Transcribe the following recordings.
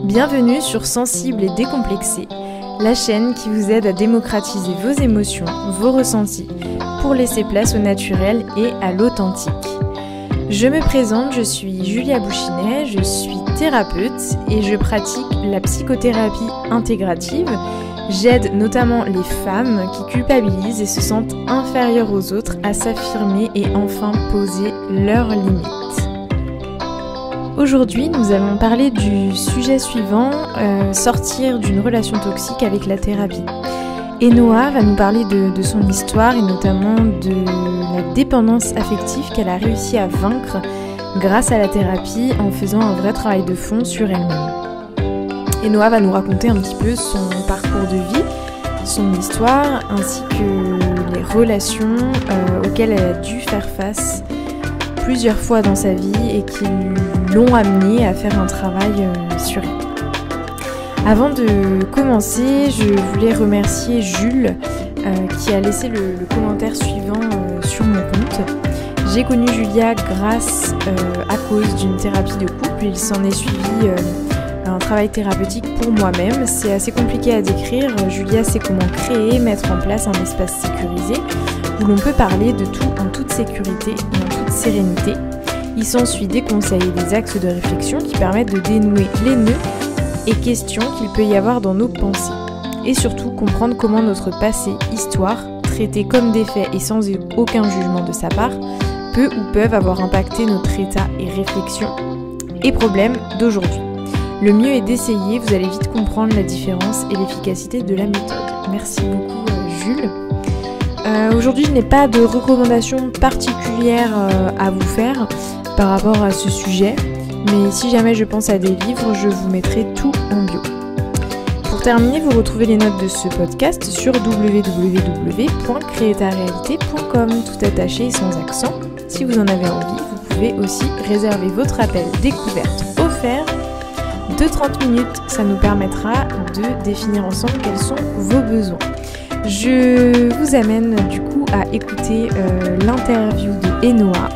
Bienvenue sur Sensible et Décomplexé, la chaîne qui vous aide à démocratiser vos émotions, vos ressentis, pour laisser place au naturel et à l'authentique. Je me présente, je suis Julia Bouchinet, je suis thérapeute et je pratique la psychothérapie intégrative. J'aide notamment les femmes qui culpabilisent et se sentent inférieures aux autres à s'affirmer et enfin poser leurs limites. Aujourd'hui, nous allons parler du sujet suivant, sortir d'une relation toxique avec la thérapie. Enoa va nous parler de son histoire et notamment de la dépendance affective qu'elle a réussi à vaincre grâce à la thérapie en faisant un vrai travail de fond sur elle-même. Enoa va nous raconter un petit peu son parcours de vie, son histoire, ainsi que les relations auxquelles elle a dû faire face plusieurs fois dans sa vie et qui l'ont amenée à faire un travail sur elle. Avant de commencer, je voulais remercier Jules qui a laissé le commentaire suivant sur mon compte. J'ai connu Julia grâce à cause d'une thérapie de couple. Il s'en est suivi un travail thérapeutique pour moi-même. C'est assez compliqué à décrire. Julia sait comment créer, mettre en place un espace sécurisé où l'on peut parler de tout en toute sécurité et en toute sérénité. Il s'ensuit des conseils et des axes de réflexion qui permettent de dénouer les nœuds et questions qu'il peut y avoir dans nos pensées. Et surtout comprendre comment notre passé, histoire, traité comme des faits et sans aucun jugement de sa part, peut ou peuvent avoir impacté notre état et réflexion et problèmes d'aujourd'hui. Le mieux est d'essayer, vous allez vite comprendre la différence et l'efficacité de la méthode. Merci beaucoup Jules. Aujourd'hui, je n'ai pas de recommandations particulières à vous faire par rapport à ce sujet, mais si jamais je pense à des livres, je vous mettrai tout en bio. Pour terminer, vous retrouvez les notes de ce podcast sur www.créertarealité.com, tout attaché et sans accent. Si vous en avez envie, vous pouvez aussi réserver votre appel découverte offert de 30 minutes. Ça nous permettra de définir ensemble quels sont vos besoins. Je vous amène du coup à écouter l'interview de Enoa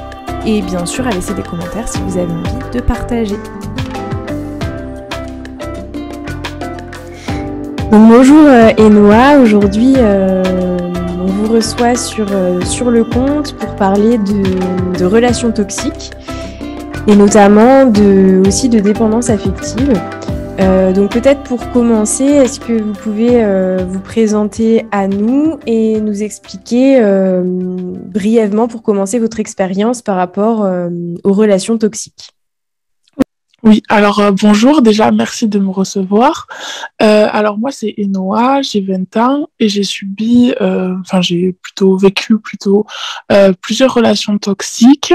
et bien sûr à laisser des commentaires si vous avez envie de partager. Donc, bonjour Enoa, aujourd'hui on vous reçoit sur le compte pour parler de relations toxiques et notamment aussi de dépendance affective. Donc peut-être pour commencer, est-ce que vous pouvez vous présenter à nous et nous expliquer brièvement pour commencer votre expérience par rapport aux relations toxiques? Oui, alors bonjour, déjà merci de me recevoir. Alors moi c'est Enoa, j'ai 20 ans et j'ai j'ai vécu plusieurs relations toxiques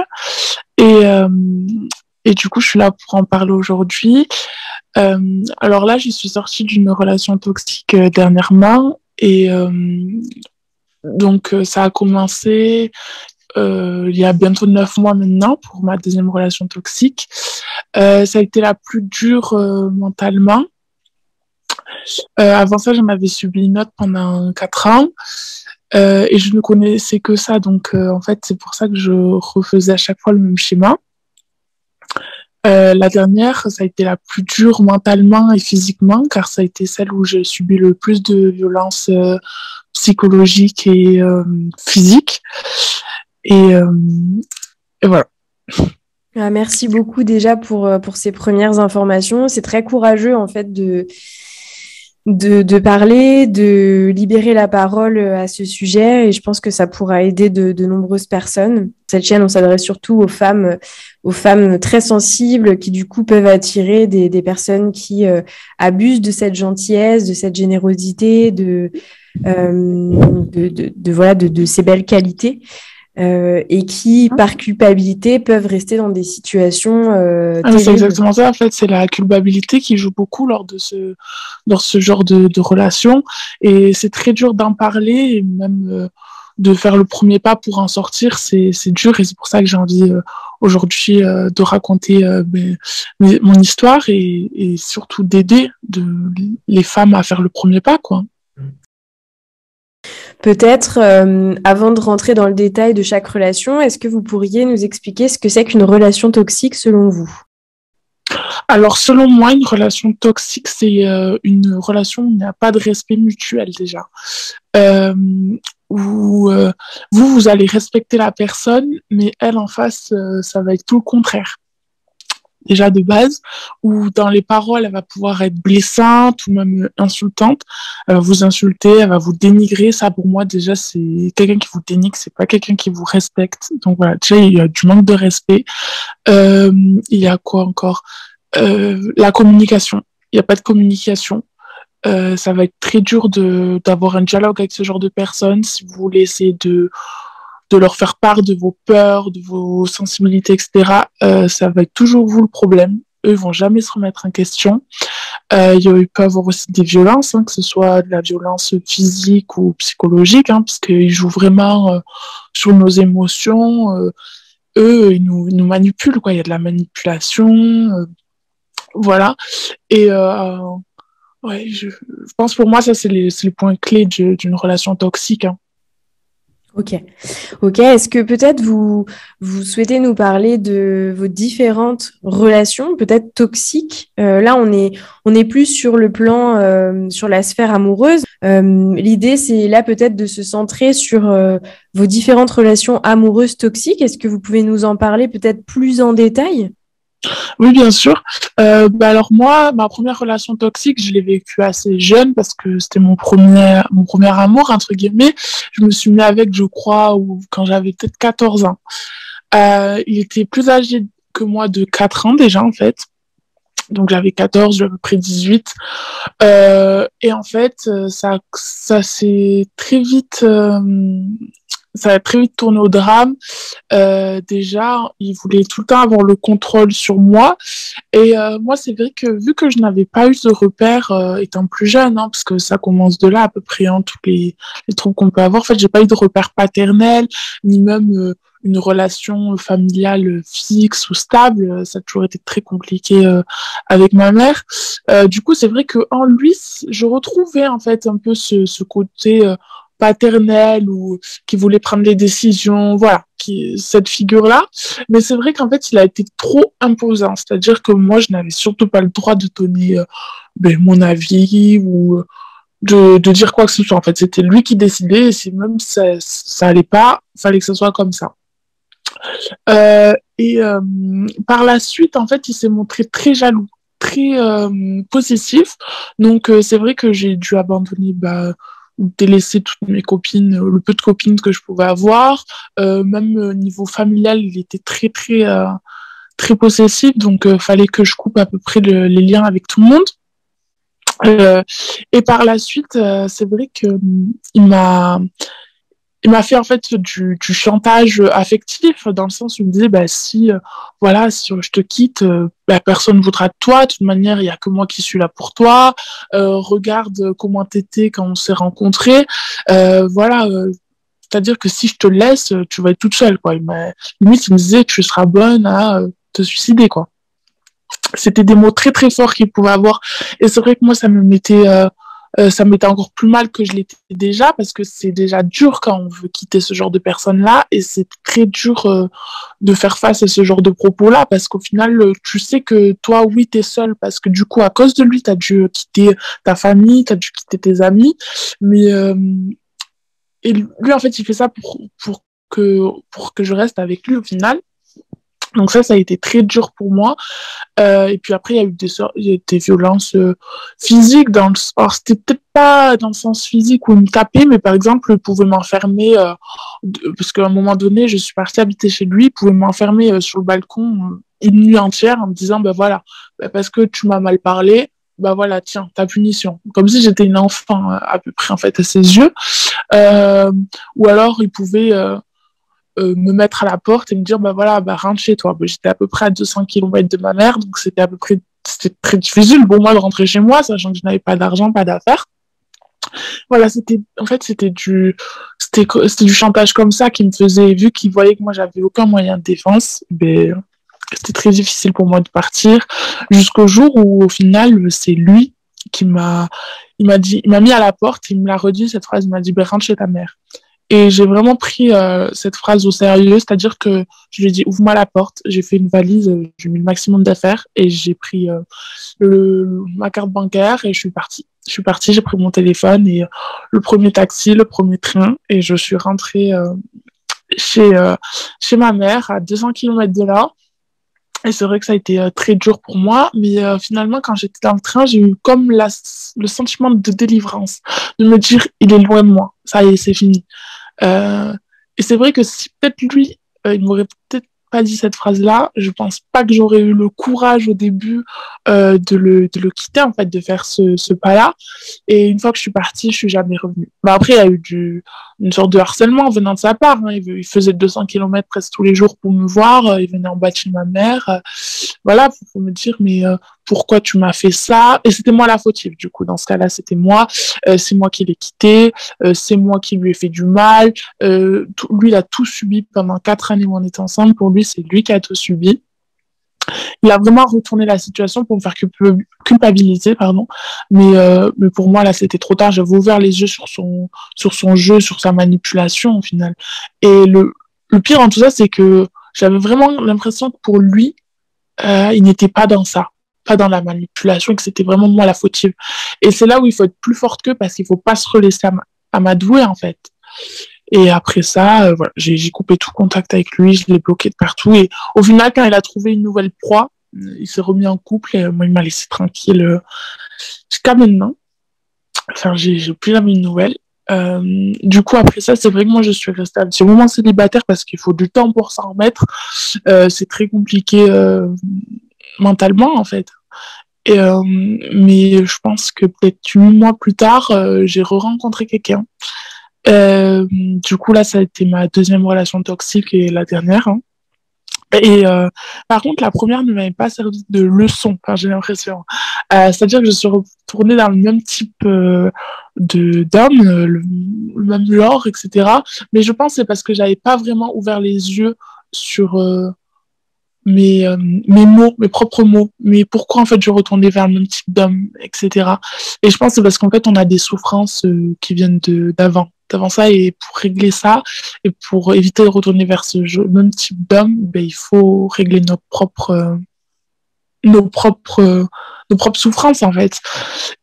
et du coup je suis là pour en parler aujourd'hui. Alors là je suis sortie d'une relation toxique dernièrement et donc ça a commencé il y a bientôt 9 mois maintenant pour ma deuxième relation toxique. Ça a été la plus dure mentalement. Avant ça, j'en avais subi une autre pendant 4 ans et je ne connaissais que ça. Donc, en fait, c'est pour ça que je refaisais à chaque fois le même schéma. La dernière, ça a été la plus dure mentalement et physiquement car ça a été celle où j'ai subi le plus de violences psychologiques et physiques. Et voilà. Merci beaucoup déjà pour ces premières informations. C'est très courageux en fait de parler, de libérer la parole à ce sujet et je pense que ça pourra aider de nombreuses personnes. Cette chaîne, on s'adresse surtout aux femmes très sensibles qui du coup peuvent attirer des personnes qui abusent de cette gentillesse, de cette générosité, de ces belles qualités. Et qui, par culpabilité, peuvent rester dans des situations terribles. C'est exactement ça, en fait, c'est la culpabilité qui joue beaucoup lors de ce genre de relation. Et c'est très dur d'en parler, et même de faire le premier pas pour en sortir, c'est dur. Et c'est pour ça que j'ai envie aujourd'hui de raconter mon histoire et surtout d'aider les femmes à faire le premier pas, quoi. Peut-être, avant de rentrer dans le détail de chaque relation, est-ce que vous pourriez nous expliquer ce que c'est qu'une relation toxique selon vous? Alors, selon moi, une relation toxique, c'est une relation où il n'y a pas de respect mutuel déjà. Euh, où vous allez respecter la personne, mais elle en face, ça va être tout le contraire. Déjà de base, où dans les paroles, elle va pouvoir être blessante ou même insultante. Elle va vous insulter, elle va vous dénigrer. Ça, pour moi, déjà, c'est quelqu'un qui vous dénigre, c'est pas quelqu'un qui vous respecte. Donc voilà, déjà, il y a du manque de respect. Il y a quoi encore? La communication. Il n'y a pas de communication. Ça va être très dur d'avoir un dialogue avec ce genre de personnes si vous voulez essayer de leur faire part de vos peurs, de vos sensibilités, etc. Ça va être toujours vous le problème. Eux, ils vont jamais se remettre en question. Il peut y avoir aussi des violences, hein, que ce soit de la violence physique ou psychologique, hein, parce qu'ils jouent vraiment sur nos émotions. Eux, ils nous manipulent, quoi. Il y a de la manipulation, voilà. Et ouais, je pense pour moi, ça, c'est les points clés d'une relation toxique, hein. Ok. Ok. Est-ce que peut-être vous souhaitez nous parler de vos différentes relations, peut-être toxiques? Là, on est plus sur le plan, sur la sphère amoureuse. L'idée, c'est là peut-être de se centrer sur vos différentes relations amoureuses toxiques. Est-ce que vous pouvez nous en parler peut-être plus en détail? Oui, bien sûr. Alors moi, ma première relation toxique, je l'ai vécue assez jeune parce que c'était mon premier amour, entre guillemets. Je me suis mis avec, je crois, quand j'avais peut-être 14 ans. Il était plus âgé que moi de 4 ans déjà, en fait. Donc j'avais 14, j'avais à peu près 18. Et en fait, ça s'est très vite... ça a très vite tourné au drame. Déjà, il voulait tout le temps avoir le contrôle sur moi. Et moi, c'est vrai que vu que je n'avais pas eu de repères étant plus jeune, hein, parce que ça commence de là à peu près, hein, tous les troubles qu'on peut avoir. En fait, j'ai pas eu de repères paternels, ni même une relation familiale fixe ou stable. Ça a toujours été très compliqué avec ma mère. Du coup, c'est vrai que en lui, je retrouvais en fait un peu ce côté paternel ou qui voulait prendre les décisions, voilà, cette figure-là. Mais c'est vrai qu'en fait, il a été trop imposant. C'est-à-dire que moi, je n'avais surtout pas le droit de donner mon avis ou de dire quoi que ce soit. En fait, c'était lui qui décidait et si même ça allait pas, il fallait que ce soit comme ça. Et par la suite, en fait, il s'est montré très jaloux, très possessif. Donc, c'est vrai que j'ai dû abandonner, ou délaisser toutes mes copines, le peu de copines que je pouvais avoir. Même niveau familial, il était très, très, très possessif. Donc, fallait que je coupe à peu près les liens avec tout le monde. Euh, et par la suite, c'est vrai que il m'a il m'a fait en fait du chantage affectif dans le sens où il me disait si voilà si je te quitte personne ne voudra de toi, de toute manière il y a que moi qui suis là pour toi, regarde comment t'étais quand on s'est rencontrés, voilà, c'est-à-dire que si je te laisse tu vas être toute seule, quoi. Limite il me disait que tu seras bonne à te suicider, quoi. C'était des mots très très forts qu'il pouvait avoir et c'est vrai que moi ça me mettait encore plus mal que je l'étais déjà parce que c'est déjà dur quand on veut quitter ce genre de personnes-là et c'est très dur de faire face à ce genre de propos-là parce qu'au final, tu sais que toi, oui, t'es seule parce que du coup, à cause de lui, t'as dû quitter ta famille, t'as dû quitter tes amis, mais et lui, en fait, il fait ça pour que je reste avec lui au final. Donc ça a été très dur pour moi. Et puis après, il y a eu des violences physiques. Alors, c'était peut-être pas dans le sens physique où il me tapait, mais par exemple, il pouvait m'enfermer, parce qu'à un moment donné, je suis partie habiter chez lui, il pouvait m'enfermer sur le balcon une nuit entière en me disant, voilà, parce que tu m'as mal parlé, voilà, tiens, ta punition. Comme si j'étais une enfant, à peu près, en fait, à ses yeux. Euh, ou alors, il pouvait me mettre à la porte et me dire voilà, rentre chez toi. J'étais à peu près à 200 kilomètres de ma mère, donc c'était très difficile pour moi de rentrer chez moi, sachant que je n'avais pas d'argent, pas d'affaires. Voilà, c'était du chantage comme ça qui me faisait, vu qu'il voyait que moi j'avais aucun moyen de défense, c'était très difficile pour moi de partir jusqu'au jour où au final c'est lui il m'a mis à la porte, il me l'a redit cette phrase, il m'a dit, ben, rentre chez ta mère. Et j'ai vraiment pris cette phrase au sérieux, c'est-à-dire que je lui ai dit, ouvre-moi la porte, j'ai fait une valise, j'ai mis le maximum d'affaires et j'ai pris ma carte bancaire et je suis partie. Je suis partie, j'ai pris mon téléphone et le premier taxi, le premier train et je suis rentrée chez, chez ma mère à 200 km de là. Et c'est vrai que ça a été très dur pour moi, mais finalement, quand j'étais dans le train, j'ai eu comme le sentiment de délivrance, de me dire, il est loin de moi, ça y est, c'est fini. Euh, et c'est vrai que si peut-être lui, il m'aurait peut-être pas dit cette phrase-là, je pense pas que j'aurais eu le courage au début de le quitter, en fait, de faire ce pas-là. Et une fois que je suis partie, je suis jamais revenue. Mais après, il y a eu une sorte de harcèlement venant de sa part. Hein. Il faisait 200 km presque tous les jours pour me voir. Il venait en bas de chez ma mère. Voilà, pour me dire, mais pourquoi tu m'as fait ça? Et c'était moi la fautive, du coup. Dans ce cas-là, c'était moi. C'est moi qui l'ai quitté. C'est moi qui lui ai fait du mal. Lui, il a tout subi pendant 4 années où on était ensemble. Pour lui, c'est lui qui a tout subi. Il a vraiment retourné la situation pour me faire culpabiliser, pardon. Mais pour moi, là, c'était trop tard. J'avais ouvert les yeux sur son jeu, sur sa manipulation, au final. Et le pire en tout ça, c'est que j'avais vraiment l'impression que pour lui, il n'était pas dans ça, pas dans la manipulation, et que c'était vraiment moi la fautive. Et c'est là où il faut être plus forte qu'eux parce qu'il faut pas se relaisser à m'adouer, en fait. Et après ça, voilà, j'ai coupé tout contact avec lui, je l'ai bloqué de partout. Et au final, quand il a trouvé une nouvelle proie, il s'est remis en couple et moi, il m'a laissé tranquille jusqu'à maintenant. Enfin, j'ai plus jamais une nouvelle. Du coup, après ça, c'est vrai que moi, je suis restée un petit moment célibataire parce qu'il faut du temps pour s'en remettre. C'est très compliqué mentalement, en fait. Mais je pense que peut-être 8 mois plus tard, j'ai re-rencontré quelqu'un. Du coup, là, ça a été ma deuxième relation toxique et la dernière. Hein. Et par contre, la première ne m'avait pas servi de leçon, enfin, j'ai l'impression. C'est-à-dire que je suis retournée dans le même type d'homme, le même genre, etc. Mais je pense que c'est parce que j'avais pas vraiment ouvert les yeux sur mes mots, mes propres mots. Mais pourquoi en fait je retournais vers le même type d'homme, etc. Et je pense que c'est parce qu'en fait on a des souffrances qui viennent d'avant ça, et pour régler ça et pour éviter de retourner vers même type d'homme, ben, il faut régler nos propres nos propres souffrances en fait.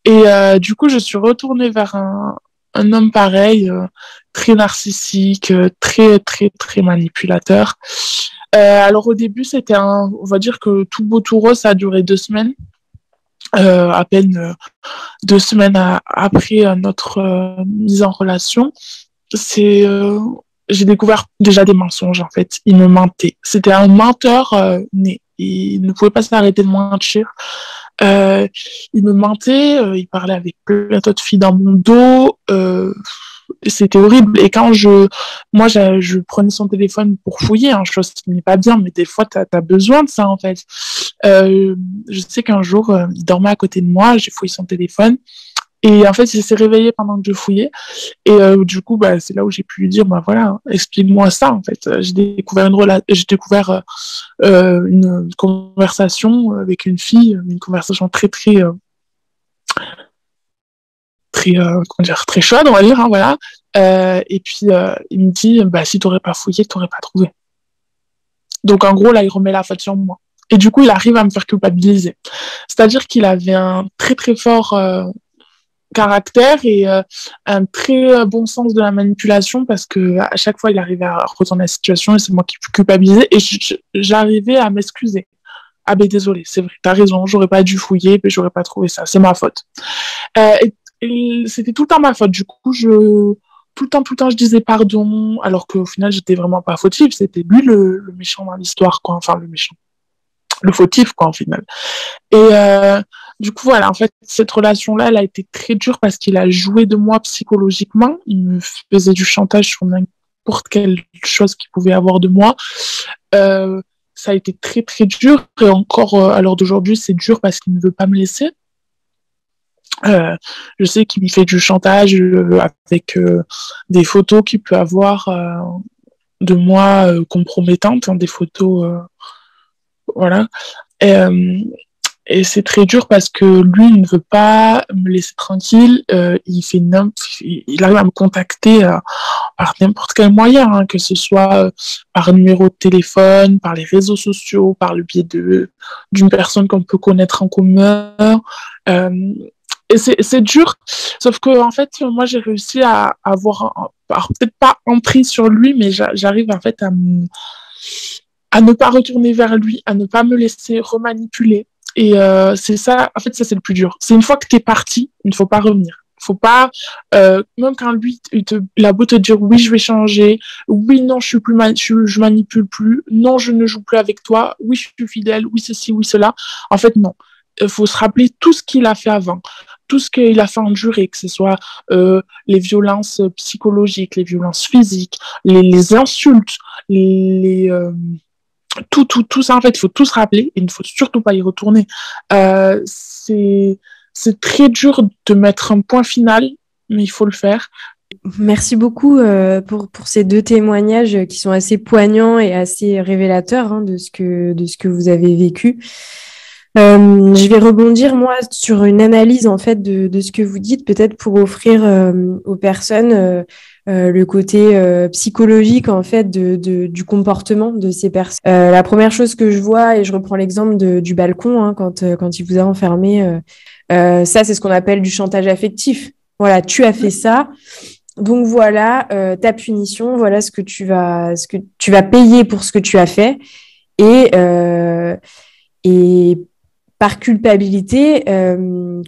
Et du coup je suis retournée vers un homme pareil, très narcissique, très très très manipulateur. Alors au début c'était on va dire que tout beau tout rose, ça a duré 2 semaines. À peine 2 semaines après notre mise en relation, c'est j'ai découvert déjà des mensonges en fait. Il me mentait. C'était un menteur né. Il ne pouvait pas s'arrêter de mentir. Euh, il me mentait. Il parlait avec plein d'autres filles dans mon dos. C'était horrible. Et quand moi, je prenais son téléphone pour fouiller, hein, chose qui n'est pas bien, mais des fois, t'as besoin de ça en fait. Je sais qu'un jour, il dormait à côté de moi. J'ai fouillé son téléphone. Et en fait, il s'est réveillé pendant que je fouillais. Et du coup, bah, c'est là où j'ai pu lui dire, bah voilà, hein, explique-moi ça. En fait, j'ai découvert une conversation avec une fille, une conversation très très très comment dire, très chaude, on va dire, hein, voilà. Et puis il me dit, bah si t'aurais pas fouillé, t'aurais pas trouvé. Donc en gros, là, il remet la faute sur moi. Et du coup, il arrive à me faire culpabiliser. C'est-à-dire qu'il avait un très très fort caractère et un très bon sens de la manipulation parce que à chaque fois il arrivait à retourner la situation et c'est moi qui culpabilisais et j'arrivais à m'excuser. Ah ben désolé, c'est vrai, t'as raison, j'aurais pas dû fouiller, mais j'aurais pas trouvé ça, c'est ma faute. Et c'était tout le temps ma faute. Du coup, tout le temps, je disais pardon, alors qu'au final, j'étais vraiment pas fautive. C'était lui le méchant dans l'histoire, quoi. Enfin, le méchant, le fautif, quoi, au final. Et du coup, voilà, en fait, cette relation-là, elle a été très dure parce qu'il a joué de moi psychologiquement. Il me faisait du chantage sur n'importe quelle chose qu'il pouvait avoir de moi. Ça a été très, très dur. Et encore, à l'heure d'aujourd'hui, c'est dur parce qu'il ne veut pas me laisser. Je sais qu'il me fait du chantage avec des photos qu'il peut avoir de moi compromettantes, hein, des photos, voilà. Et, Et c'est très dur parce que lui, il ne veut pas me laisser tranquille. Il arrive à me contacter par n'importe quel moyen, hein, que ce soit par numéro de téléphone, par les réseaux sociaux, par le biais d'une personne qu'on peut connaître en commun. Euh, et c'est dur, sauf que en fait, moi, j'ai réussi à avoir, alors, peut-être pas emprise sur lui, mais j'arrive en fait à ne pas retourner vers lui, à ne pas me laisser remanipuler. Et c'est ça, en fait, ça c'est le plus dur. C'est une fois que t'es parti, il ne faut pas revenir. Faut pas, même quand lui, il a beau te dire oui, je vais changer, oui, non, je manipule plus, non, je ne joue plus avec toi, oui, je suis fidèle, oui, ceci, oui, cela. En fait, non. Il faut se rappeler tout ce qu'il a fait avant, tout ce qu'il a fait endurer, que ce soit les violences psychologiques, les violences physiques, les insultes, tout ça, en fait, il faut tout se rappeler et il ne faut surtout pas y retourner. C'est très dur de mettre un point final, mais il faut le faire. Merci beaucoup pour ces deux témoignages qui sont assez poignants et assez révélateurs, hein, de ce que vous avez vécu. Je vais rebondir, moi, sur une analyse, en fait, de ce que vous dites, peut-être pour offrir aux personnes le côté psychologique, en fait, du comportement de ces personnes. La première chose que je vois, et je reprends l'exemple du balcon, hein, quand il vous a enfermé, ça, c'est ce qu'on appelle du chantage affectif. Voilà, tu as fait ça, donc voilà ta punition, voilà ce que tu vas payer pour ce que tu as fait. Et par culpabilité,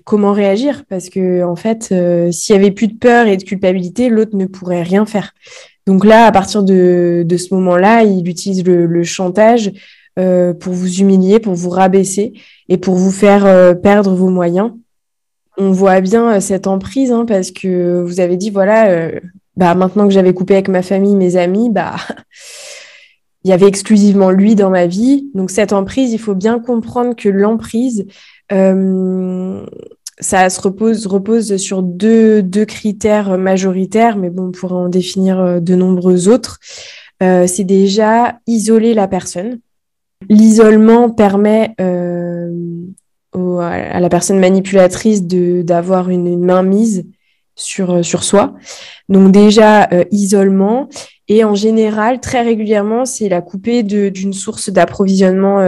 comment réagir? Parce que en fait, s'il y avait plus de peur et de culpabilité, l'autre ne pourrait rien faire. Donc là, à partir de ce moment-là, il utilise le chantage pour vous humilier, pour vous rabaisser et pour vous faire perdre vos moyens. On voit bien cette emprise, hein, parce que vous avez dit, voilà, maintenant que j'avais coupé avec ma famille, mes amis, il y avait exclusivement lui dans ma vie. Donc, cette emprise, il faut bien comprendre que l'emprise, ça repose sur deux critères majoritaires, mais bon, on pourrait en définir de nombreux autres. C'est déjà isoler la personne. L'isolement permet à la personne manipulatrice d'avoir une mainmise sur soi. Donc déjà, isolement. Et en général, très régulièrement, c'est la couper d'une source d'approvisionnement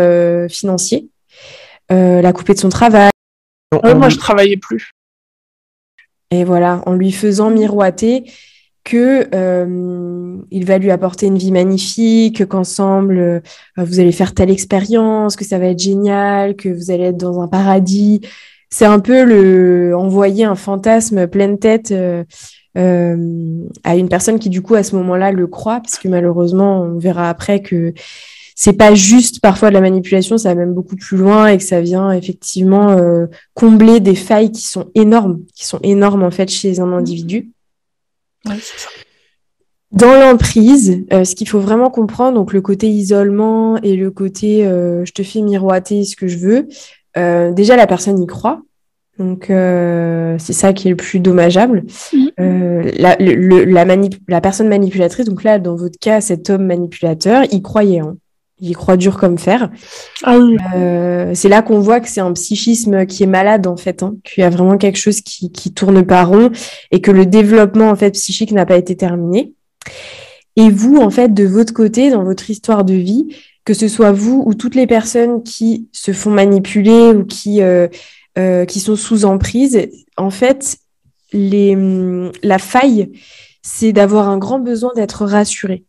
financier, la couper de son travail. Moi, je travaillais plus. Et voilà, en lui faisant miroiter que il va lui apporter une vie magnifique, qu'ensemble, vous allez faire telle expérience, que ça va être génial, que vous allez être dans un paradis. C'est un peu envoyer un fantasme pleine tête à une personne qui, du coup, à ce moment-là, le croit, parce que malheureusement, on verra après que c'est pas juste parfois de la manipulation, ça va même beaucoup plus loin et que ça vient effectivement combler des failles qui sont énormes en fait chez un individu. Ouais, c'est ça. Dans l'emprise, ce qu'il faut vraiment comprendre, donc le côté isolement et le côté je te fais miroiter ce que je veux, déjà la personne y croit. Donc, c'est ça qui est le plus dommageable. La personne manipulatrice, donc là, dans votre cas, cet homme manipulateur, il croyait. Hein. Il y croit dur comme fer. Ah oui. C'est là qu'on voit que c'est un psychisme qui est malade, en fait. Hein, qu'il y a vraiment quelque chose qui tourne pas rond et que le développement, en fait, psychique n'a pas été terminé. Et vous, en fait, de votre côté, dans votre histoire de vie, que ce soit vous ou toutes les personnes qui se font manipuler ou qui sont sous emprise, en fait, la faille, c'est d'avoir un grand besoin d'être rassuré.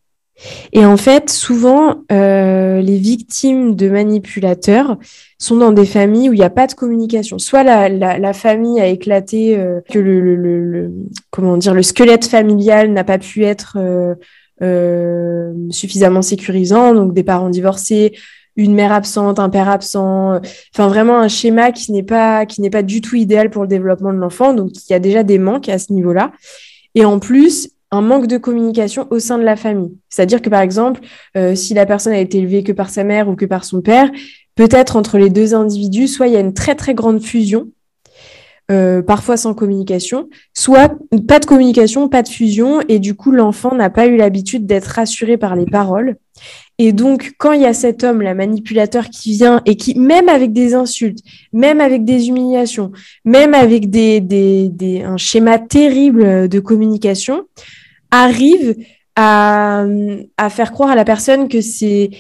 Et en fait, souvent, les victimes de manipulateurs sont dans des familles où il n'y a pas de communication. Soit la famille a éclaté, que le squelette familial n'a pas pu être suffisamment sécurisant, donc des parents divorcés, une mère absente, un père absent, enfin vraiment un schéma qui n'est pas du tout idéal pour le développement de l'enfant. Donc il y a déjà des manques à ce niveau-là. Et en plus, un manque de communication au sein de la famille. C'est-à-dire que par exemple, si la personne a été élevée que par sa mère ou que par son père, peut-être entre les deux individus, soit il y a une très très grande fusion, parfois sans communication, soit pas de communication, pas de fusion, et du coup l'enfant n'a pas eu l'habitude d'être rassuré par les paroles. Et donc, quand il y a cet homme, la manipulateur, qui vient et qui, même avec des insultes, même avec des humiliations, même avec un schéma terrible de communication, arrive à faire croire à la personne que c'est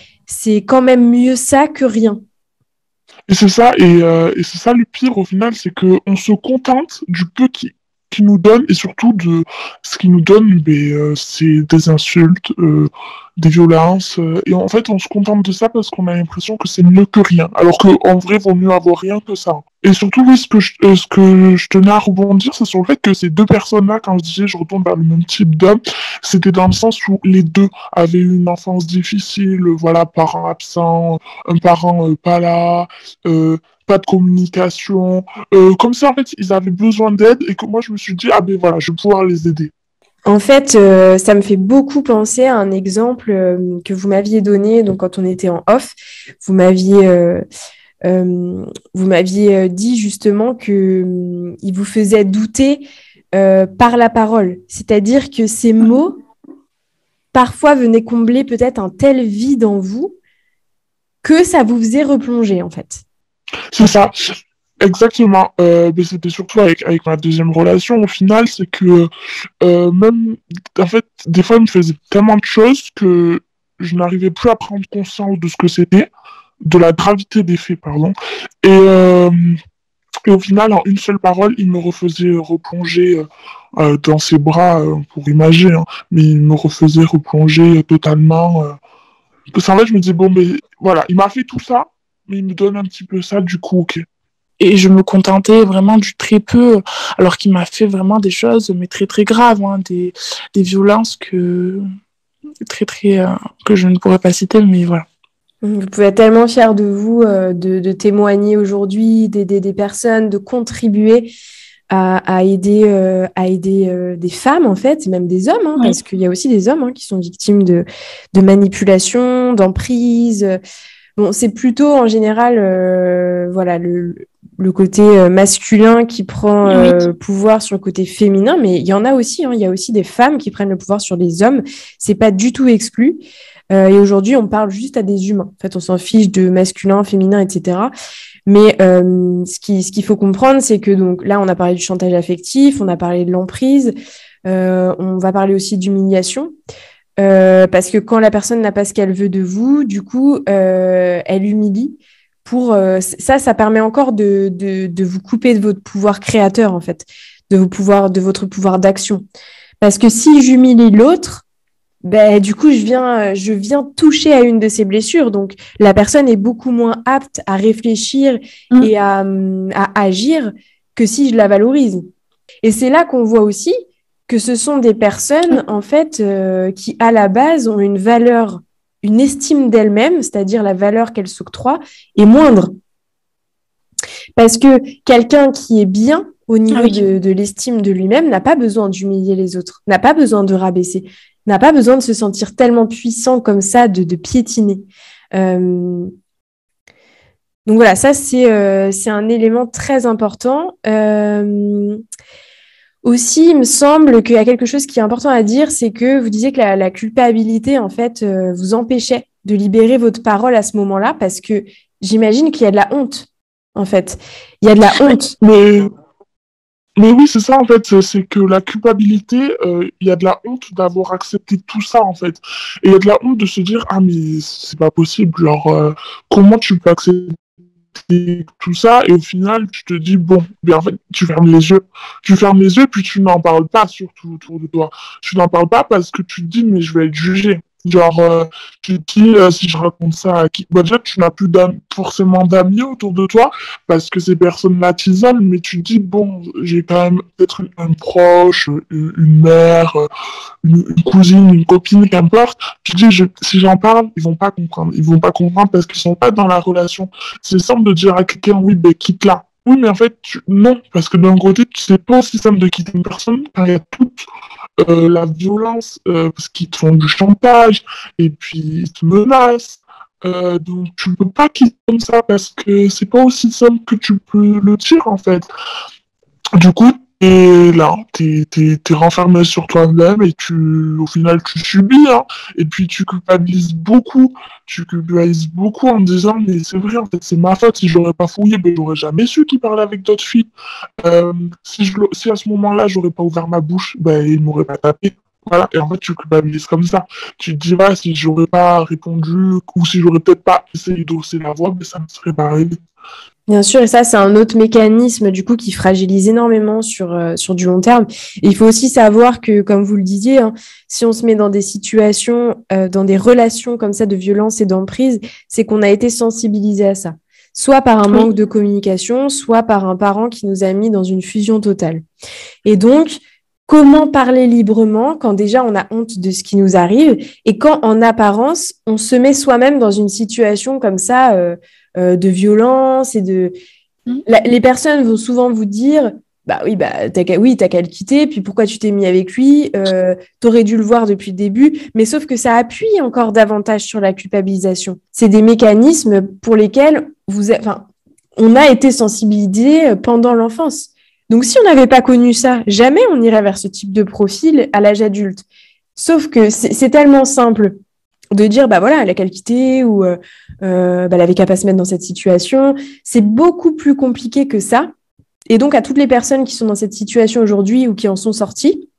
quand même mieux ça que rien. Et c'est ça, et c'est ça le pire au final, c'est qu'on se contente du peu qui nous donne, et surtout de ce qui nous donne, c'est des insultes, des violences, et en fait on se contente de ça parce qu'on a l'impression que c'est mieux que rien, alors qu'en vrai, vaut mieux avoir rien que ça. Et surtout, oui, ce que je tenais à rebondir, c'est sur le fait que ces deux personnes-là, quand je disais je retourne vers le même type d'homme, c'était dans le sens où les deux avaient eu une enfance difficile, voilà, parents absents, un parent pas là, pas de communication. Comme ça, en fait, ils avaient besoin d'aide et que moi, je me suis dit, ah ben voilà, je vais pouvoir les aider. En fait, ça me fait beaucoup penser à un exemple que vous m'aviez donné donc quand on était en off. Vous m'aviez dit justement que il vous faisait douter par la parole, c'est-à-dire que ces mots parfois venaient combler peut-être un tel vide en vous que ça vous faisait replonger en fait. C'est ça. Exactement. Mais c'était surtout avec ma deuxième relation. Au final, c'est que même, en fait, des fois, il me faisait tellement de choses que je n'arrivais plus à prendre conscience de ce que c'était, de la gravité des faits, pardon. Et, euh, et au final, en une seule parole, il me refaisait replonger dans ses bras, pour imager, hein, mais il me refaisait replonger totalement. Parce qu'en fait, je me disais, bon, mais voilà, il m'a fait tout ça, mais il me donne un petit peu ça, du coup, ok. Et je me contentais vraiment du très peu, alors qu'il m'a fait vraiment des choses, mais très très graves, hein, des violences que je ne pourrais pas citer, mais voilà. Vous pouvez être tellement fier de vous, de témoigner aujourd'hui, d'aider des personnes, de contribuer à aider des femmes, en fait, et même des hommes, hein, parce qu'il y a aussi des hommes qui sont victimes de manipulation, d'emprise. Bon, c'est plutôt en général voilà, le côté masculin qui prend pouvoir sur le côté féminin, mais il y en a aussi, il y a aussi des femmes qui prennent le pouvoir sur les hommes. C'est pas du tout exclu. Et aujourd'hui, on parle juste à des humains. En fait, on s'en fiche de masculin, féminin, etc. Mais ce qu'il faut comprendre, c'est que donc là, on a parlé du chantage affectif, on a parlé de l'emprise, on va parler aussi d'humiliation. Parce que quand la personne n'a pas ce qu'elle veut de vous, du coup, elle humilie. Ça permet encore de vous couper de votre pouvoir créateur, en fait, de votre pouvoir d'action. Parce que si j'humilie l'autre, ben, du coup, je viens toucher à une de ses blessures. Donc, la personne est beaucoup moins apte à réfléchir et à agir que si je la valorise. Et c'est là qu'on voit aussi que ce sont des personnes, en fait, qui, à la base, ont une valeur, une estime d'elles-mêmes, c'est-à-dire la valeur qu'elles s'octroient, est moindre. Parce que quelqu'un qui est bien au niveau de l'estime de lui-même n'a pas besoin d'humilier les autres, n'a pas besoin de rabaisser, n'a pas besoin de se sentir tellement puissant comme ça, de piétiner. Donc voilà, ça c'est un élément très important. Aussi, il me semble qu'il y a quelque chose qui est important à dire, c'est que vous disiez que la culpabilité, en fait, vous empêchait de libérer votre parole à ce moment-là, parce que j'imagine qu'il y a de la honte, en fait. Il y a de la honte. Mais oui, c'est ça en fait, c'est que la culpabilité, il y a de la honte d'avoir accepté tout ça en fait. Et il y a de la honte de se dire, ah mais c'est pas possible, genre, comment tu peux accepter tout ça et au final tu te dis, bon, bien en fait, tu fermes les yeux. Tu fermes les yeux puis tu n'en parles pas surtout autour de toi. Tu n'en parles pas parce que tu te dis, mais je vais être jugé. Genre, tu te dis, si je raconte ça à qui... Bah, déjà, tu n'as plus forcément d'amis autour de toi, parce que ces personnes-là t'isolent, mais tu te dis, bon, j'ai quand même peut-être un proche, une mère, une cousine, une copine, qu'importe. Tu te dis, si j'en parle, ils vont pas comprendre. Ils vont pas comprendre parce qu'ils sont pas dans la relation. C'est simple de dire à quelqu'un, oui, ben, quitte-la. Oui, mais en fait, non, parce que d'un côté, tu sais pas aussi simple de quitter une personne quand il y a toute la violence, parce qu'ils te font du chantage, et puis ils te menacent. Donc tu peux pas quitter comme ça parce que c'est pas aussi simple que tu peux le dire en fait. Du coup, Et là, t'es renfermé sur toi-même et au final, tu subis, hein. Et puis, tu culpabilises beaucoup en disant, mais c'est vrai, en fait, c'est ma faute. Si j'aurais pas fouillé, ben, j'aurais jamais su qu'il parlait avec d'autres filles. Si à ce moment-là, j'aurais pas ouvert ma bouche, ben, il m'aurait pas tapé. Voilà. Et en fait, tu culpabilises comme ça. Tu te dis, voilà, si j'aurais pas répondu, ou si j'aurais peut-être pas essayé d'hausser la voix, ben, ça ne serait pas arrivé. Bien sûr, et ça, c'est un autre mécanisme du coup qui fragilise énormément sur du long terme. Et il faut aussi savoir que, comme vous le disiez, hein, si on se met dans des situations, dans des relations comme ça de violence et d'emprise, c'est qu'on a été sensibilisé à ça. Soit par un manque de communication, soit par un parent qui nous a mis dans une fusion totale. Et donc, comment parler librement quand déjà on a honte de ce qui nous arrive et quand en apparence, on se met soi-même dans une situation comme ça de violence et de... Les personnes vont souvent vous dire, bah oui, bah t'as qu'à le quitter, puis pourquoi tu t'es mis avec lui, t'aurais dû le voir depuis le début, mais sauf que ça appuie encore davantage sur la culpabilisation. C'est des mécanismes pour lesquels on a été sensibilisé pendant l'enfance. Donc si on n'avait pas connu ça, jamais on irait vers ce type de profil à l'âge adulte. Sauf que c'est tellement simple de dire, bah voilà, elle a qu'à le quitter ou bah, elle avait qu'à pas se mettre dans cette situation. C'est beaucoup plus compliqué que ça. Et donc, à toutes les personnes qui sont dans cette situation aujourd'hui ou qui en sont sorties,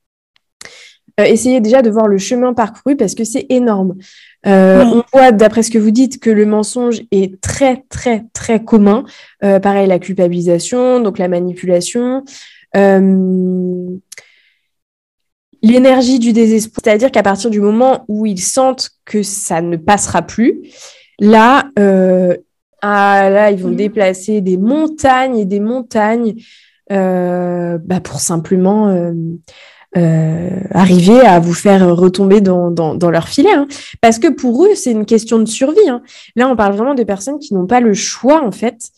essayez déjà de voir le chemin parcouru parce que c'est énorme. On voit, d'après ce que vous dites, que le mensonge est très, très, très commun. Pareil, la culpabilisation, donc la manipulation. L'énergie du désespoir, c'est-à-dire qu'à partir du moment où ils sentent que ça ne passera plus, là, ils vont déplacer des montagnes et des montagnes pour simplement arriver à vous faire retomber dans leur filet. Hein. Parce que pour eux, c'est une question de survie. Hein. Là, on parle vraiment de personnes qui n'ont pas le choix, en fait,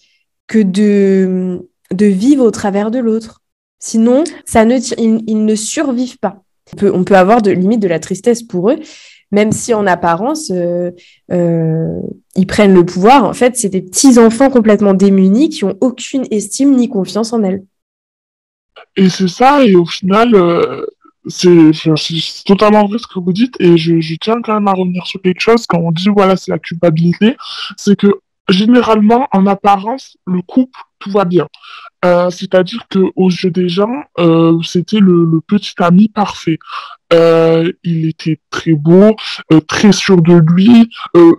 que de vivre au travers de l'autre. Sinon, ils ne survivent pas. On peut avoir limite de la tristesse pour eux, même si en apparence, ils prennent le pouvoir. En fait, c'est des petits enfants complètement démunis qui ont aucune estime ni confiance en elles. Et c'est ça, et au final, c'est totalement vrai ce que vous dites, et je tiens quand même à revenir sur quelque chose. Quand on dit, voilà, c'est la culpabilité, c'est que généralement, en apparence, le couple, tout va bien. C'est-à-dire que aux yeux des gens, c'était le petit ami parfait. Il était très beau, très sûr de lui.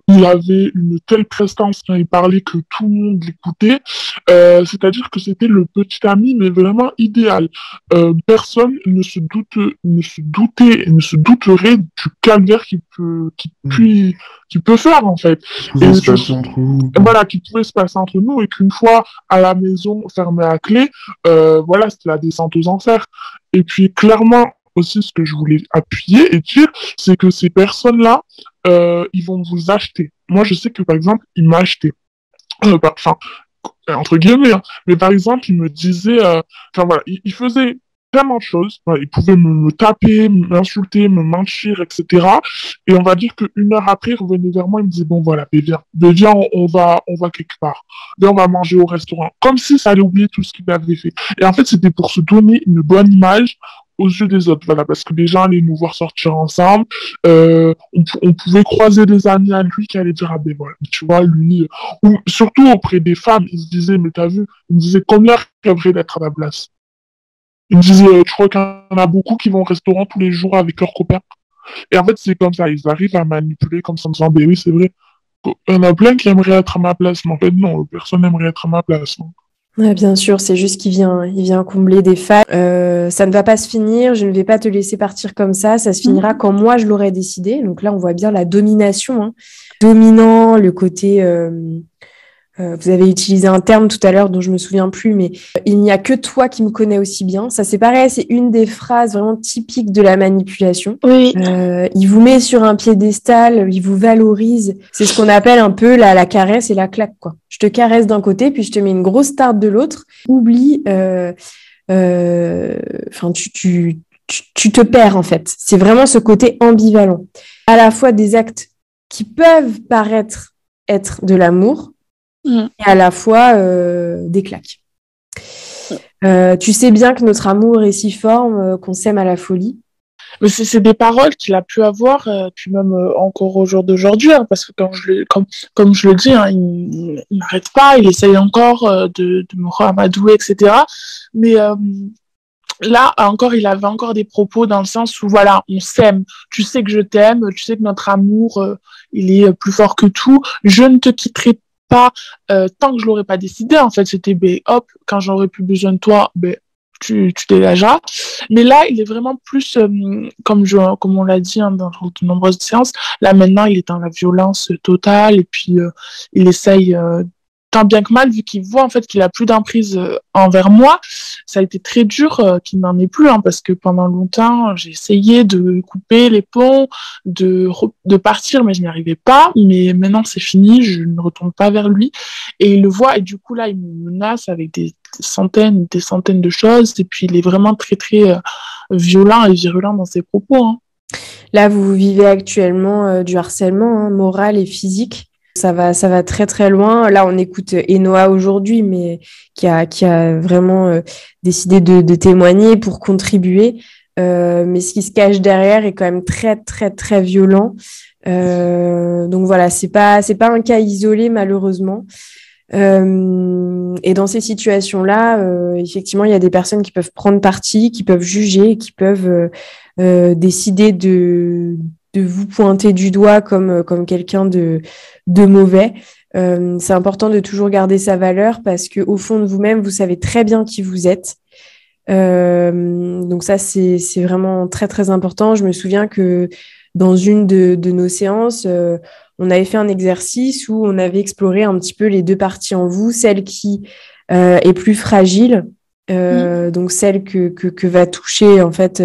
Il avait une telle prestance quand il parlait que tout le monde l'écoutait. C'est-à-dire que c'était le petit ami, mais vraiment idéal. Personne ne se douterait du calvaire qu'il peut faire en fait. Pouvait se passer entre vous. Voilà, qui pouvait se passer entre nous et qu'une fois à la maison fermée à clé, voilà, c'était la descente aux enfers. Et puis clairement aussi, ce que je voulais appuyer et dire, c'est que ces personnes-là, ils vont vous acheter. Moi, je sais que par exemple, il m'a acheté. Enfin, entre guillemets, hein. Mais par exemple, il me disait, enfin voilà, il faisait tellement de choses. Voilà, il pouvait me taper, m'insulter, me mentir, etc. Et on va dire qu'une heure après, il revenait vers moi, il me disait, bon voilà, viens, on va quelque part. Viens, on va manger au restaurant. Comme si ça allait oublier tout ce qu'il avait fait. Et en fait, c'était pour se donner une bonne image aux yeux des autres, voilà, parce que les gens allaient nous voir sortir ensemble, on pouvait croiser des amis à lui qui allaient dire, ah ben voilà, tu vois, lui, ou surtout auprès des femmes, ils se disaient, mais t'as vu, ils me disaient, combien rêveraient d'être à la place? Ils me disaient, je crois qu'il y en a beaucoup qui vont au restaurant tous les jours avec leurs copains. Et en fait, c'est comme ça, ils arrivent à manipuler comme ça en disant, ben oui, c'est vrai, il y en a plein qui aimeraient être à ma place, mais en fait, non, personne n'aimerait être à ma place. Non. Ouais, bien sûr, c'est juste qu'il vient combler des failles. Ça ne va pas se finir, je ne vais pas te laisser partir comme ça se finira quand moi je l'aurai décidé. Donc là, on voit bien la domination, hein. Dominant, le côté... vous avez utilisé un terme tout à l'heure dont je me souviens plus, mais il n'y a que toi qui me connais aussi bien. Ça, c'est pareil, c'est une des phrases vraiment typiques de la manipulation. Oui. Il vous met sur un piédestal, il vous valorise. C'est ce qu'on appelle un peu la caresse et la claque, quoi. Je te caresse d'un côté, puis je te mets une grosse tarte de l'autre. Oublie, tu te perds en fait. C'est vraiment ce côté ambivalent. À la fois des actes qui peuvent paraître être de l'amour, et à la fois des claques. Tu sais bien que notre amour est si fort qu'on s'aime à la folie. Mais c'est des paroles qu'il a pu avoir, puis même encore au jour d'aujourd'hui, hein, parce que comme je le dis, hein, il n'arrête pas, il essaye encore de me ramadouer, etc. Mais là encore, il avait encore des propos dans le sens où voilà, on s'aime. Tu sais que je t'aime, tu sais que notre amour, il est plus fort que tout. Je ne te quitterai pas tant que je l'aurais pas décidé. En fait, c'était ben hop, quand j'aurais plus besoin de toi, ben tu dégageras. Mais là, il est vraiment plus, comme on l'a dit hein, dans de nombreuses séances, là maintenant, il est dans la violence totale et puis il essaye tant bien que mal, vu qu'il voit en fait qu'il a plus d'emprise envers moi. Ça a été très dur qu'il n'en ait plus, hein, parce que pendant longtemps, j'ai essayé de couper les ponts, de partir, mais je n'y arrivais pas. Mais maintenant, c'est fini, je ne retourne pas vers lui. Et il le voit, et du coup, là, il me menace avec des centaines de choses. Et puis, il est vraiment très, très violent et virulent dans ses propos. Hein. Là, vous vivez actuellement du harcèlement moral et physique. Ça va très très loin. Là, on écoute Enoa aujourd'hui, mais qui a vraiment décidé de témoigner pour contribuer. Mais ce qui se cache derrière est quand même très très très violent. Donc voilà, c'est pas un cas isolé malheureusement. Et dans ces situations-là, effectivement, il y a des personnes qui peuvent prendre parti, qui peuvent juger, qui peuvent décider de vous pointer du doigt comme quelqu'un de mauvais. C'est important de toujours garder sa valeur parce que au fond de vous-même, vous savez très bien qui vous êtes. Donc ça, c'est vraiment très, très important. Je me souviens que dans une de nos séances, on avait fait un exercice où on avait exploré un petit peu les deux parties en vous, celle qui est plus fragile, donc celle que va toucher en fait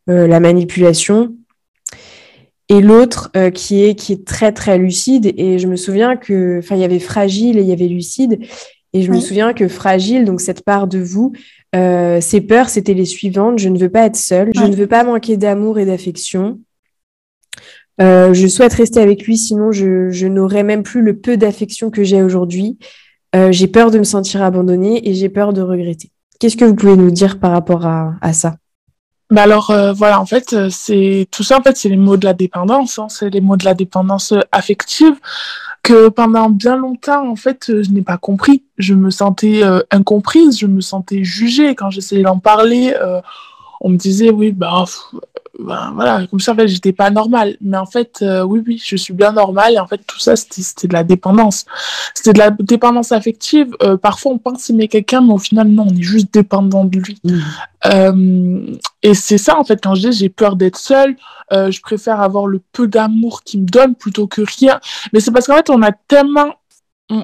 la manipulation, et l'autre qui est très très lucide. Et je me souviens que, enfin, il y avait fragile et il y avait lucide. Et je me souviens que fragile, donc cette part de vous, ses peurs, c'était les suivantes. Je ne veux pas être seule. Je ne veux pas manquer d'amour et d'affection. Je souhaite rester avec lui, sinon je n'aurai même plus le peu d'affection que j'ai aujourd'hui. J'ai peur de me sentir abandonnée et j'ai peur de regretter. Qu'est-ce que vous pouvez nous dire par rapport à ça? Bah alors voilà, en fait, c'est tout ça, en fait, c'est les mots de la dépendance, hein, c'est les mots de la dépendance affective que pendant bien longtemps, en fait, je n'ai pas compris. Je me sentais incomprise, je me sentais jugée quand j'essayais d'en parler. On me disait oui, ben, voilà, comme ça, en fait, j'étais pas normale. Mais en fait, oui, je suis bien normale. Et en fait, tout ça, c'était de la dépendance. C'était de la dépendance affective. Parfois, on pense aimer quelqu'un, mais au final, non, on est juste dépendant de lui. Et c'est ça, en fait, quand je dis j'ai peur d'être seule, je préfère avoir le peu d'amour qu'il me donne plutôt que rien. Mais c'est parce qu'en fait, on a tellement...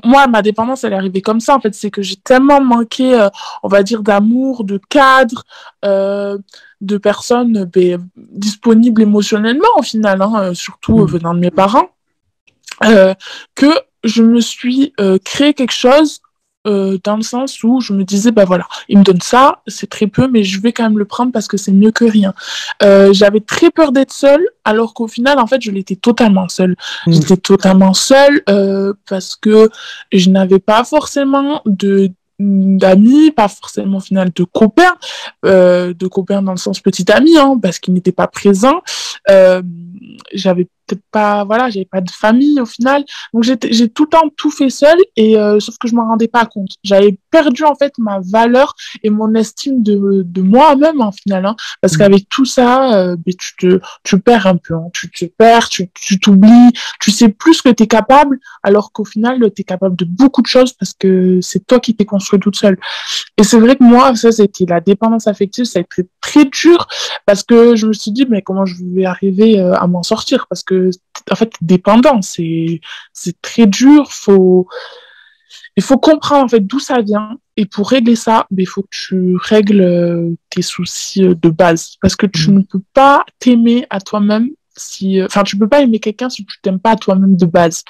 Moi, ma dépendance, elle est arrivée comme ça, en fait. C'est que j'ai tellement manqué, on va dire, d'amour, de cadre, de personnes disponibles émotionnellement, au final, hein, surtout venant de mes parents, que je me suis créé quelque chose dans le sens où je me disais, bah voilà, il me donne ça, c'est très peu, mais je vais quand même le prendre parce que c'est mieux que rien. J'avais très peur d'être seule, alors qu'au final, en fait, je l'étais totalement seule. J'étais totalement seule parce que je n'avais pas forcément d'amis, pas forcément au final de copains dans le sens petit ami, hein, parce qu'ils n'étaient pas présents. J'avais peut-être pas, voilà, j'avais pas de famille au final. Donc j'ai tout le temps tout fait seule et sauf que je m'en rendais pas compte. J'avais perdu en fait ma valeur et mon estime de moi-même en final, hein, parce qu'avec tout ça, tu perds un peu, hein, tu te perds, tu t'oublies, tu sais plus ce que tu es capable, alors qu'au final tu es capable de beaucoup de choses parce que c'est toi qui t'es construit toute seule. Et c'est vrai que moi, ça c'était la dépendance affective, ça a été très dur parce que je me suis dit mais comment je vais arriver à m'en sortir, parce que en fait dépendant, c'est très dur, il faut comprendre en fait d'où ça vient, et pour régler ça, il faut que tu règles tes soucis de base, parce que tu ne peux pas t'aimer à toi-même enfin tu peux pas aimer quelqu'un si tu t'aimes pas à toi-même de base.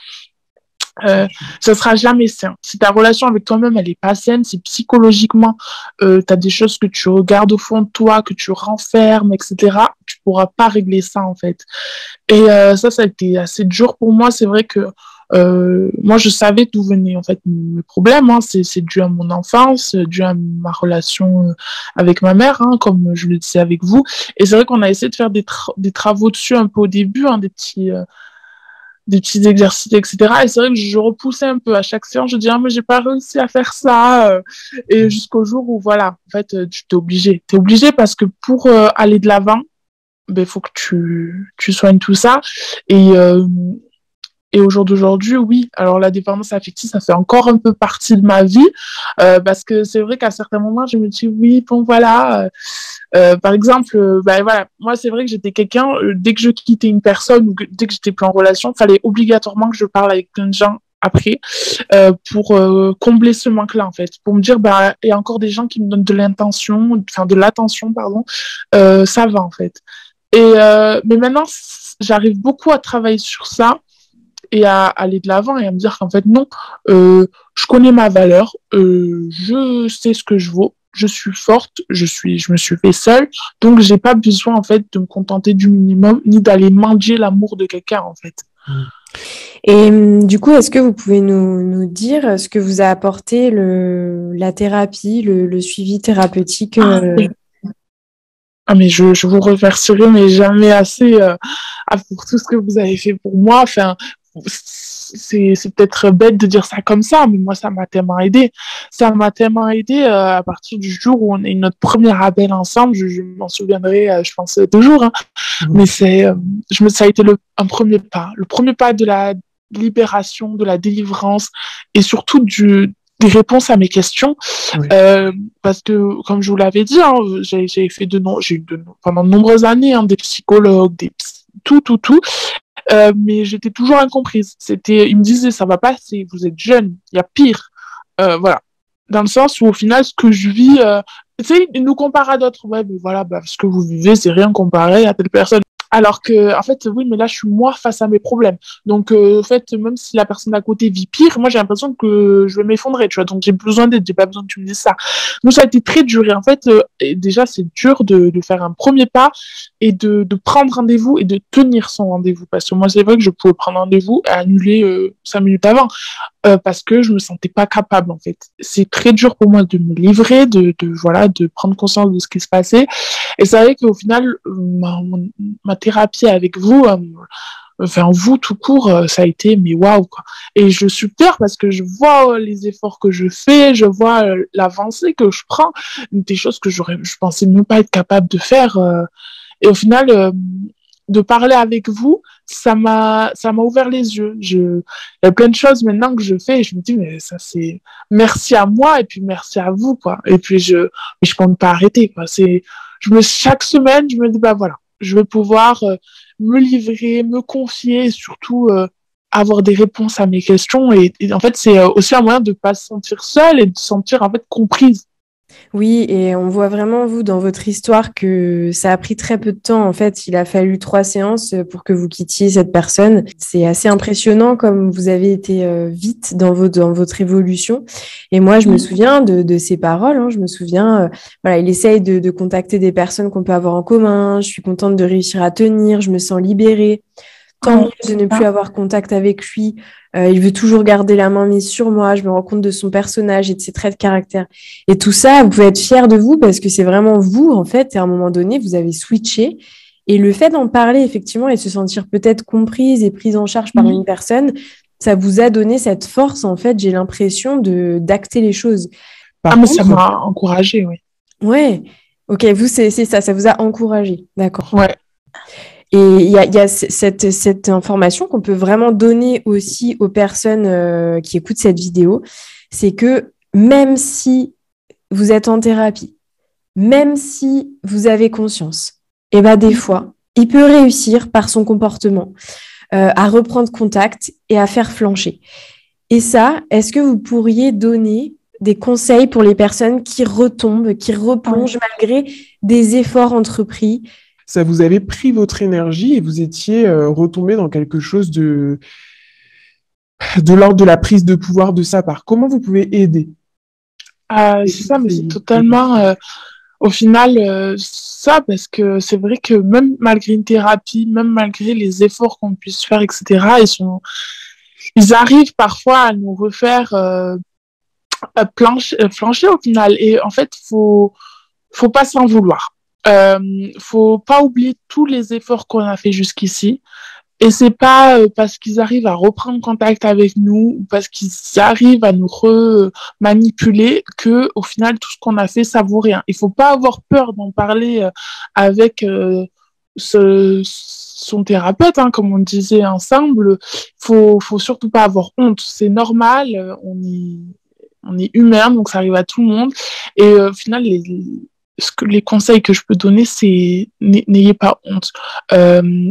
Ça sera jamais sain. Si ta relation avec toi-même elle est pas saine, si psychologiquement t'as des choses que tu regardes au fond de toi, que tu renfermes, etc., tu pourras pas régler ça en fait. Et ça a été assez dur pour moi. C'est vrai que moi, je savais d'où venaient en fait mes problèmes. Hein. C'est dû à mon enfance, dû à ma relation avec ma mère, hein, comme je le disais avec vous. Et c'est vrai qu'on a essayé de faire des travaux dessus un peu au début, hein, des petits exercices, etc. Et c'est vrai que je repoussais un peu à chaque séance. Je disais, ah, mais j'ai pas réussi à faire ça. Et jusqu'au jour où, voilà, en fait, tu t'es obligé. T'es obligé parce que pour aller de l'avant, ben, faut que tu soignes tout ça. Et, euh, et au jour d'aujourd'hui, oui. Alors, la dépendance affective, ça fait encore un peu partie de ma vie. Parce que c'est vrai qu'à certains moments, je me dis, oui, bon, voilà. Par exemple, ben, voilà. Moi, c'est vrai que j'étais quelqu'un, dès que je quittais une personne ou dès que j'étais plus en relation, il fallait obligatoirement que je parle avec plein de gens après pour combler ce manque-là, en fait. Pour me dire, bah, il y a encore des gens qui me donnent de l'attention, pardon. Ça va, en fait. Mais maintenant, j'arrive beaucoup à travailler sur ça et à aller de l'avant et à me dire qu'en fait, non, je connais ma valeur, je sais ce que je vaux, je suis forte, je me suis fait seule, donc j'ai pas besoin, en fait, de me contenter du minimum, ni d'aller manger l'amour de quelqu'un, en fait. Et du coup, est-ce que vous pouvez nous dire ce que vous a apporté la thérapie, le suivi thérapeutique Ah, mais je vous remercierai, mais jamais assez pour tout ce que vous avez fait pour moi. Enfin, c'est peut-être bête de dire ça comme ça, mais moi, ça m'a tellement aidé. Ça m'a tellement aidé à partir du jour où on a eu notre premier appel ensemble. Je m'en souviendrai, je pense, toujours. Hein. Mais ça a été un premier pas. Le premier pas de la libération, de la délivrance et surtout des réponses à mes questions. Oui. Parce que, comme je vous l'avais dit, hein, j'ai fait pendant de nombreuses années des psychologues, tout. Mais j'étais toujours incomprise. Ils me disaient, ça va pas, vous êtes jeune, il y a pire. Voilà. Dans le sens où, au final, ce que je vis, tu sais, ils nous comparent à d'autres. Ouais, mais voilà, bah, ce que vous vivez, c'est rien comparé à telle personne. Alors que, en fait, oui, mais là, je suis moi face à mes problèmes. Donc, en fait, même si la personne à côté vit pire, moi, j'ai l'impression que je vais m'effondrer, tu vois. Donc, j'ai besoin d'aide, j'ai pas besoin que tu me dises ça. Donc, ça a été très dur. Et en fait, déjà, c'est dur de faire un premier pas et de prendre rendez-vous et de tenir son rendez-vous. Parce que moi, c'est vrai que je pouvais prendre rendez-vous et annuler 5 minutes avant. Parce que je me sentais pas capable, en fait. C'est très dur pour moi de me livrer, voilà, de prendre conscience de ce qui se passait. Et c'est vrai qu'au final, ma thérapie avec vous, enfin, vous tout court, ça a été, mais waouh, quoi. Et je suis fière parce que je vois les efforts que je fais, je vois l'avancée que je prends, des choses que je pensais même pas être capable de faire. Et au final, de parler avec vous, ça m'a ouvert les yeux. Il y a plein de choses maintenant que je fais et je me dis, mais ça, c'est merci à moi et puis merci à vous, quoi. Et puis, je compte pas arrêter, quoi. Chaque semaine, je me dis, bah voilà, je vais pouvoir me livrer, me confier et surtout avoir des réponses à mes questions. Et en fait, c'est aussi un moyen de pas se sentir seule et de se sentir, en fait, comprise. Oui, et on voit vraiment, vous, dans votre histoire, que ça a pris très peu de temps. En fait, il a fallu 3 séances pour que vous quittiez cette personne. C'est assez impressionnant comme vous avez été vite dans votre évolution. Et moi, je me souviens de ces paroles. Hein. Je me souviens, voilà, il essaye de contacter des personnes qu'on peut avoir en commun. Je suis contente de réussir à tenir. Je me sens libérée. Tant mieux de ne plus avoir contact avec lui. Il veut toujours garder la main mise sur moi. Je me rends compte de son personnage et de ses traits de caractère. Et tout ça, vous pouvez être fiers de vous parce que c'est vraiment vous, en fait. Et à un moment donné, vous avez switché. Et le fait d'en parler, effectivement, et de se sentir peut-être comprise et prise en charge par une personne, ça vous a donné cette force, en fait, j'ai l'impression d'acter les choses. Mais ça m'a encouragée, oui. Ouais. Ok, vous, c'est ça vous a encouragé. D'accord. Ouais. Et il y a cette information qu'on peut vraiment donner aussi aux personnes qui écoutent cette vidéo, c'est que même si vous êtes en thérapie, même si vous avez conscience, et ben des fois, il peut réussir par son comportement à reprendre contact et à faire flancher. Et ça, est-ce que vous pourriez donner des conseils pour les personnes qui retombent, qui replongent malgré des efforts entrepris? Ça vous avait pris votre énergie et vous étiez retombé dans quelque chose de l'ordre de la prise de pouvoir de sa part. Comment vous pouvez aider? C'est ça, mais c'est totalement, au final, ça, parce que c'est vrai que même malgré une thérapie, même malgré les efforts qu'on puisse faire, etc., ils arrivent parfois à nous refaire flancher au final. Et en fait, faut pas s'en vouloir. Faut pas oublier tous les efforts qu'on a fait jusqu'ici. Et c'est pas parce qu'ils arrivent à reprendre contact avec nous ou parce qu'ils arrivent à nous manipuler que au final tout ce qu'on a fait ça vaut rien. Il faut pas avoir peur d'en parler avec son thérapeute, hein, comme on disait ensemble. Faut surtout pas avoir honte. C'est normal. On est humain, donc ça arrive à tout le monde. Et au final, les conseils que je peux donner, c'est n'ayez pas honte.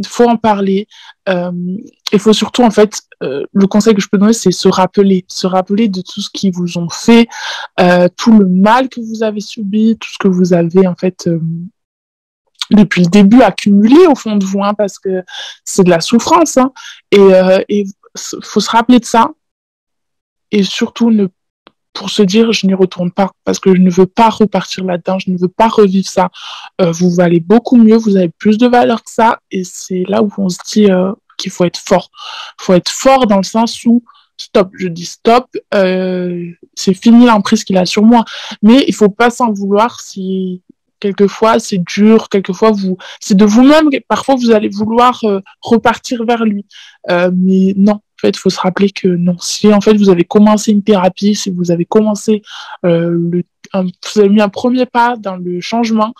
Faut en parler. Il faut surtout, en fait, le conseil que je peux donner, c'est se rappeler de tout ce qu'ils vous ont fait, tout le mal que vous avez subi, tout ce que vous avez, en fait, depuis le début accumulé au fond de vous, hein, parce que c'est de la souffrance. Hein, et faut se rappeler de ça. Et surtout, pour se dire je n'y retourne pas parce que je ne veux pas repartir là-dedans, je ne veux pas revivre ça. Vous valez beaucoup mieux, vous avez plus de valeur que ça et c'est là où on se dit qu'il faut être fort. Il faut être fort dans le sens où stop, je dis stop, c'est fini l'emprise qu'il a sur moi. Mais il faut pas s'en vouloir si quelquefois c'est dur, quelquefois c'est de vous-même, parfois vous allez vouloir repartir vers lui. Mais non. En fait, il faut se rappeler que non, si en fait vous avez commencé une thérapie, si vous avez commencé vous avez mis un premier pas dans le changement,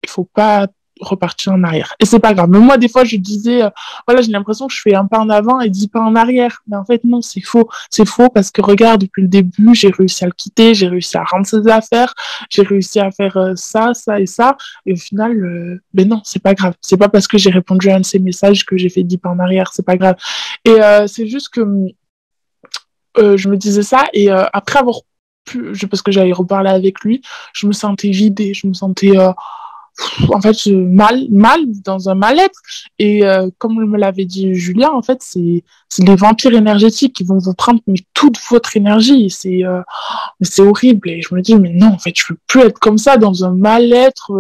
il faut pas repartir en arrière. Et c'est pas grave. Même moi, des fois, je disais, voilà, j'ai l'impression que je fais un pas en avant et 10 pas en arrière. Mais en fait, non, c'est faux. C'est faux parce que regarde, depuis le début, j'ai réussi à le quitter, j'ai réussi à rendre ses affaires, j'ai réussi à faire ça, ça et ça. Et au final, ben non, c'est pas grave. C'est pas parce que j'ai répondu à un de ces messages que j'ai fait 10 pas en arrière. C'est pas grave. Et c'est juste que je me disais ça et après avoir parce que j'avais reparlé avec lui, je me sentais vidée, je me sentais en fait mal dans un mal-être et comme me l'avait dit Julien, en fait c'est les vampires énergétiques qui vont vous prendre mais toute votre énergie, c'est horrible et je me dis mais non en fait je veux plus être comme ça dans un mal-être,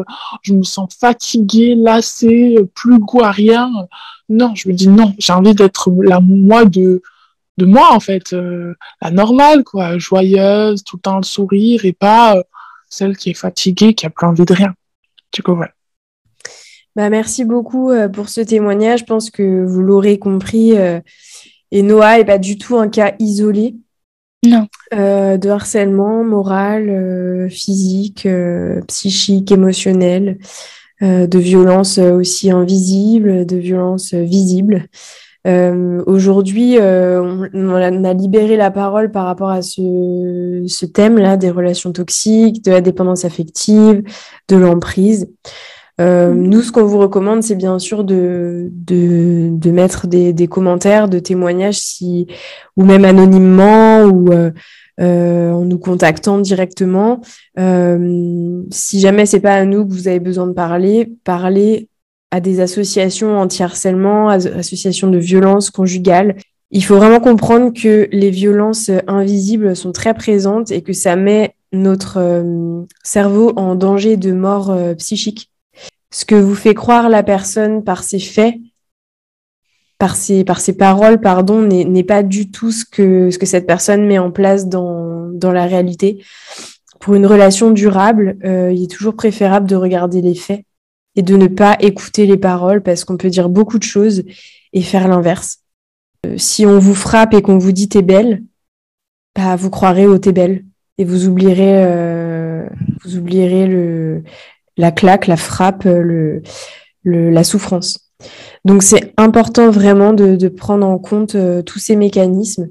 je me sens fatiguée, lassée, plus goût à rien. Non, je me dis non, j'ai envie d'être la moi de moi en fait, la normale quoi, joyeuse, tout le temps le sourire et pas celle qui est fatiguée, qui a plus envie de rien. Du coup, voilà. Bah, merci beaucoup pour ce témoignage. Je pense que vous l'aurez compris, et Noah n'est pas du tout un cas isolé. Non. De harcèlement moral, physique, psychique, émotionnel, de violence aussi invisible, de violence visible. Aujourd'hui, on a libéré la parole par rapport à ce thème-là des relations toxiques, de la dépendance affective, de l'emprise. Nous, ce qu'on vous recommande, c'est bien sûr de mettre des commentaires, de témoignages, ou même anonymement, ou en nous contactant directement. Si jamais c'est pas à nous que vous avez besoin de parler à des associations anti-harcèlement, associations de violences conjugales. Il faut vraiment comprendre que les violences invisibles sont très présentes et que ça met notre cerveau en danger de mort psychique. Ce que vous fait croire la personne par ses faits, par ses paroles, pardon, n'est pas du tout ce que cette personne met en place dans la réalité. Pour une relation durable, il est toujours préférable de regarder les faits et de ne pas écouter les paroles parce qu'on peut dire beaucoup de choses et faire l'inverse. Si on vous frappe et qu'on vous dit « t'es belle », bah, vous croirez au « t'es belle » et vous oublierez la claque, la frappe, la souffrance. Donc c'est important vraiment de prendre en compte tous ces mécanismes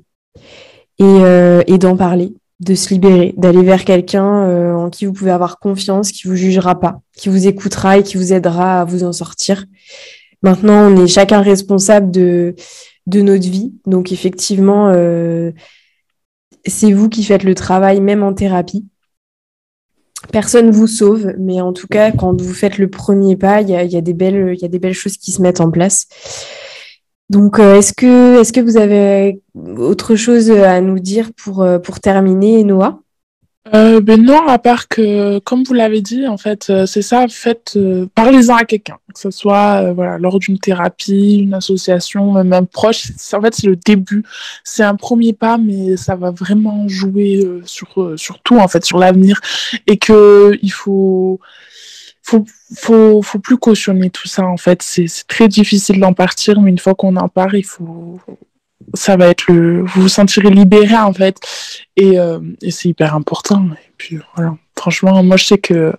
et d'en parler, de se libérer, d'aller vers quelqu'un en qui vous pouvez avoir confiance, qui vous jugera pas, qui vous écoutera et qui vous aidera à vous en sortir. Maintenant, on est chacun responsable de notre vie. Donc effectivement, c'est vous qui faites le travail, même en thérapie. Personne vous sauve, mais en tout cas, quand vous faites le premier pas, il y a des belles choses qui se mettent en place. Donc, est-ce que vous avez autre chose à nous dire pour terminer, Noah ? Ben non, à part que, comme vous l'avez dit, en fait, c'est ça, parlez-en à quelqu'un, que ce soit voilà, lors d'une thérapie, une association, même proche. En fait, c'est le début, c'est un premier pas, mais ça va vraiment jouer sur tout, en fait, sur l'avenir, et que faut, faut plus cautionner tout ça, en fait. C'est très difficile d'en partir, mais une fois qu'on en part, ça va être vous vous sentirez libéré en fait et c'est hyper important et puis voilà, franchement moi je sais que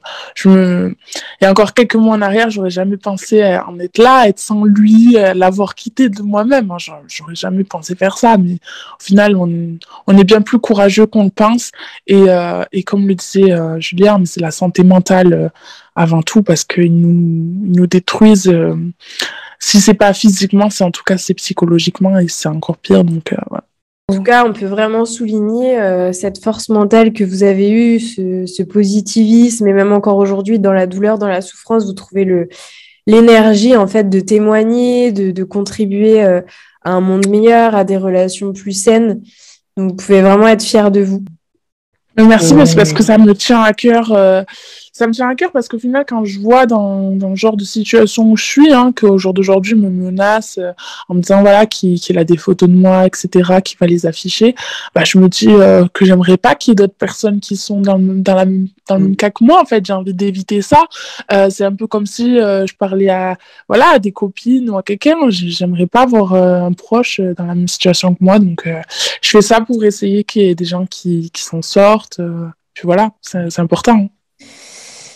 il y a encore quelques mois en arrière j'aurais jamais pensé en être là, être sans lui, l'avoir quitté de moi-même, hein. J'aurais jamais pensé faire ça, mais au final on est bien plus courageux qu'on le pense et comme le disait Julien, mais c'est la santé mentale avant tout parce qu'ils nous détruisent, si c'est pas physiquement, c'est en tout cas c'est psychologiquement et c'est encore pire. Donc, voilà. En tout cas, on peut vraiment souligner cette force mentale que vous avez eue, ce positivisme, et même encore aujourd'hui, dans la douleur, dans la souffrance, vous trouvez l'énergie en fait de témoigner, de contribuer à un monde meilleur, à des relations plus saines. Donc, vous pouvez vraiment être fiers de vous. Merci, mais c'est parce que ça me tient à cœur. Ça me tient à cœur parce qu'au final, quand je vois dans le genre de situation où je suis, hein, qu'au jour d'aujourd'hui me menace en me disant voilà qu'il a des photos de moi, etc., qu'il va les afficher, bah je me dis que j'aimerais pas qu'il y ait d'autres personnes qui sont dans le même cas que moi. En fait, j'ai envie d'éviter ça. C'est un peu comme si je parlais à des copines ou à quelqu'un. J'aimerais pas avoir un proche dans la même situation que moi. Donc, je fais ça pour essayer qu'il y ait des gens qui s'en sortent. Puis voilà, c'est important.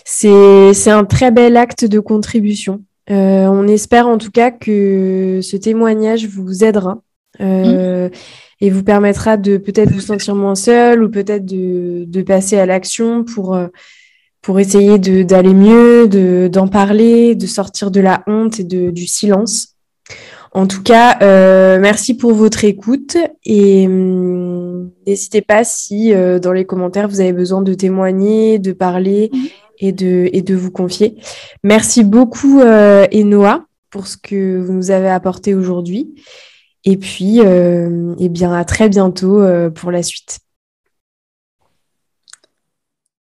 C'est un très bel acte de contribution. On espère en tout cas que ce témoignage vous aidera et vous permettra de peut-être vous sentir moins seul ou peut-être de passer à l'action pour essayer d'aller mieux, d'en parler, de sortir de la honte et du silence. En tout cas, merci pour votre écoute et n'hésitez pas si dans les commentaires vous avez besoin de témoigner, de parler et de vous confier. Merci beaucoup Enoa pour ce que vous nous avez apporté aujourd'hui et puis eh bien à très bientôt pour la suite.